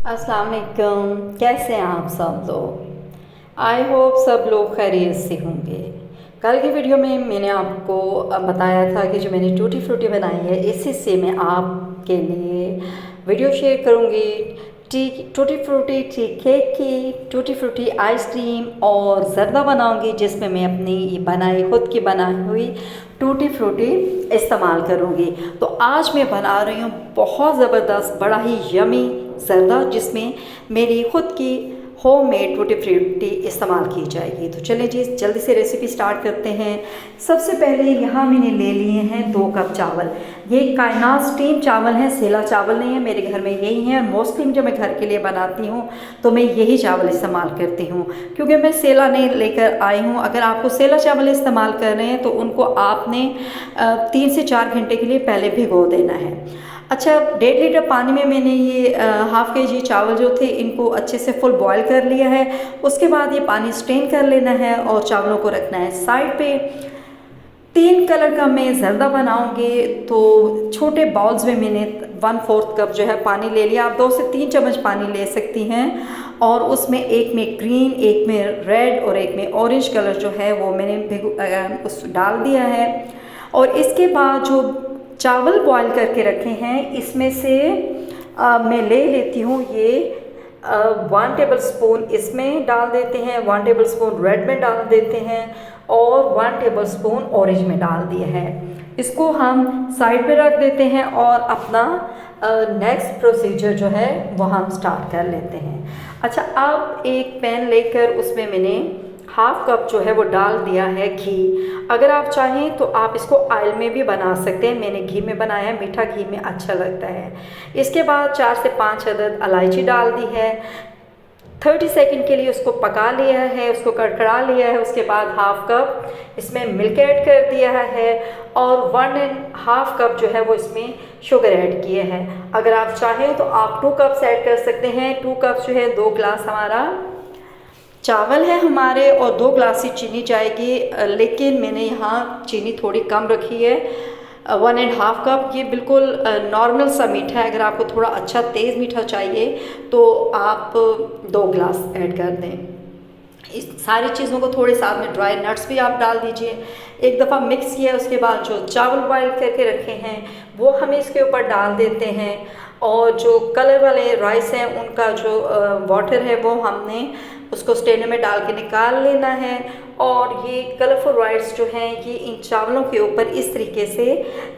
अस्सलाम वालेकुम। कैसे हैं आप सब लोग? आई होप सब लोग खैरियत से होंगे। कल की वीडियो में मैंने आपको बताया था कि जो मैंने टूटी फ्रूटी बनाई है इसी से मैं आपके लिए वीडियो शेयर करूँगी। टूटी फ्रूटी केक की, टूटी फ्रूटी आइसक्रीम और ज़र्दा बनाऊँगी, जिसमें मैं अपनी बनाई खुद की बनाई हुई टूटी फ्रूटी इस्तेमाल करूँगी। तो आज मैं बना रही हूँ बहुत ज़बरदस्त बड़ा ही यमी ज़र्दा, जिसमें मेरी ख़ुद की होममेड टूटी फ्रूटी इस्तेमाल की जाएगी। तो चलें जी जल्दी से रेसिपी स्टार्ट करते हैं। सबसे पहले यहाँ मैंने ले लिए हैं 2 कप चावल। ये कायनात स्टीम चावल हैं, सेला चावल नहीं है, मेरे घर में यही है। और मोस्टली जब मैं घर के लिए बनाती हूँ तो मैं यही चावल इस्तेमाल करती हूँ, क्योंकि मैं सेला नहीं लेकर आई हूँ। अगर आपको सेला चावल इस्तेमाल कर रहे हैं तो उनको आपने 3 से 4 घंटे के लिए पहले भिगो देना है। अच्छा, 1.5 लीटर पानी में मैंने ये हाफ़ kg चावल जो थे इनको अच्छे से फुल बॉयल कर लिया है। उसके बाद ये पानी स्ट्रेन कर लेना है और चावलों को रखना है साइड पे। 3 कलर का मैं ज़र्दा बनाऊंगी, तो छोटे बाउल्स में मैंने 1/4 कप जो है पानी ले लिया। आप 2 से 3 चम्मच पानी ले सकती हैं। और उसमें एक में ग्रीन, एक में रेड और एक में ऑरेंज कलर जो है वो मैंने उस डाल दिया है। और इसके बाद जो चावल बॉईल करके रखे हैं इसमें से मैं ले लेती हूँ ये 1 टेबल स्पून इसमें डाल देते हैं, 1 टेबल स्पून रेड में डाल देते हैं और 1 टेबल स्पून ऑरेंज में डाल दिया है। इसको हम साइड पे रख देते हैं और अपना नेक्स्ट प्रोसीजर जो है वो हम स्टार्ट कर लेते हैं। अच्छा, अब एक पैन लेकर उसमें मैंने हाफ़ कप जो है वो डाल दिया है घी। अगर आप चाहें तो आप इसको ऑयल में भी बना सकते हैं, मैंने घी में बनाया है, मीठा घी में अच्छा लगता है। इसके बाद 4 से 5 अदद इलायची डाल दी है। 30 सेकंड के लिए उसको पका लिया है, उसको कड़कड़ा लिया है। उसके बाद हाफ़ कप इसमें मिल्क ऐड कर दिया है और 1.5 कप जो है वो इसमें शुगर ऐड किए हैं। अगर आप चाहें तो आप 2 कप्स ऐड कर सकते हैं। 2 कप्स जो है 2 गिलास हमारा चावल है हमारे और 2 गिलास ही चीनी जाएगी, लेकिन मैंने यहाँ चीनी थोड़ी कम रखी है। 1.5 कप ये बिल्कुल नॉर्मल सा मीठा है। अगर आपको थोड़ा अच्छा तेज़ मीठा चाहिए तो आप 2 गिलास ऐड कर दें। इस सारी चीज़ों को थोड़े साथ में ड्राई नट्स भी आप डाल दीजिए। एक दफ़ा मिक्स किया, उसके बाद जो चावल बॉईल करके रखे हैं वो हम इसके ऊपर डाल देते हैं। और जो कलर वाले राइस हैं उनका जो वाटर है वो हमने उसको स्ट्रेनर में डाल के निकाल लेना है। और ये कलरफुल राइस जो हैं ये इन चावलों के ऊपर इस तरीके से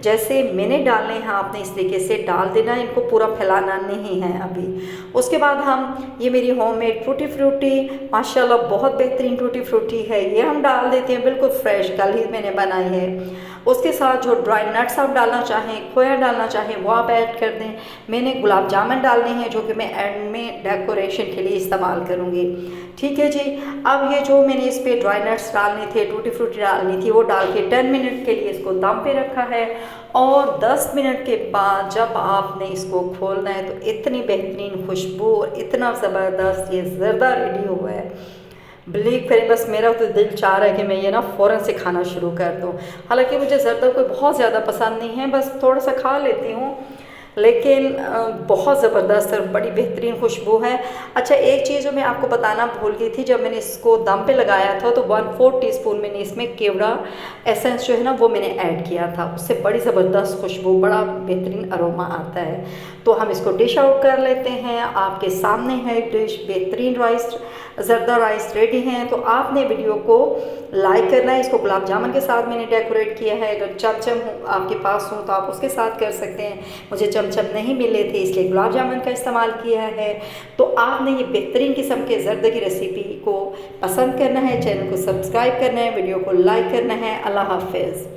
जैसे मैंने डालने हैं आपने इस तरीके से डाल देना है, इनको पूरा फैलाना नहीं है अभी। उसके बाद हम ये मेरी होममेड टूटी फ्रूटी माशाल्लाह बहुत बेहतरीन टूटी फ्रूटी है, ये हम डाल देते हैं, बिल्कुल फ्रेश कल ही मैंने बनाई है। उसके साथ जो ड्राई नट्स आप डालना चाहें, खोया डालना चाहें वो आप ऐड कर दें। मैंने गुलाब जामुन डालने हैं जो कि मैं एंड में डेकोरेशन के लिए इस्तेमाल करूँगी। ठीक है जी। अब ये जो मैंने इस पर ड्राई नट्स डालने थे, टूटी फ्रूटी डालनी थी, वो डाल के 10 मिनट के लिए इसको दम पे रखा है। और 10 मिनट के बाद जब आपने इसको खोलना है तो इतनी बेहतरीन खुशबू और इतना ज़बरदस्त ये ज़र्दा रेडी हुआ है। बिलीव करें, बस मेरा तो दिल चाह रहा है कि मैं ये ना फ़ौरन से खाना शुरू कर दूँ। हालांकि मुझे ज़र्दा कोई बहुत ज़्यादा पसंद नहीं है, बस थोड़ा सा खा लेती हूँ, लेकिन बहुत ज़बरदस्त और बड़ी बेहतरीन खुशबू है। अच्छा, एक चीज़ जो मैं आपको बताना भूल गई थी, जब मैंने इसको दम पे लगाया था तो 1/4 टीस्पून मैंने इसमें केवड़ा एसेंस जो है ना वो मैंने ऐड किया था, उससे बड़ी ज़बरदस्त खुशबू, बड़ा बेहतरीन अरोमा आता है। तो हम इसको डिश आउट कर लेते हैं। आपके सामने है डिश, बेहतरीन राइस ज़र्दा राइस रेडी हैं। तो आपने वीडियो को लाइक करना है। इसको गुलाब जामुन के साथ मैंने डेकोरेट किया है। अगर चमचम आपके पास हो तो आप उसके साथ कर सकते हैं। मुझे चमचम नहीं मिले थे इसलिए गुलाब जामुन का इस्तेमाल किया है। तो आपने ये बेहतरीन किस्म के ज़र्दे की रेसिपी को पसंद करना है, चैनल को सब्सक्राइब करना है, वीडियो को लाइक करना है। अल्लाह हाफ़िज़।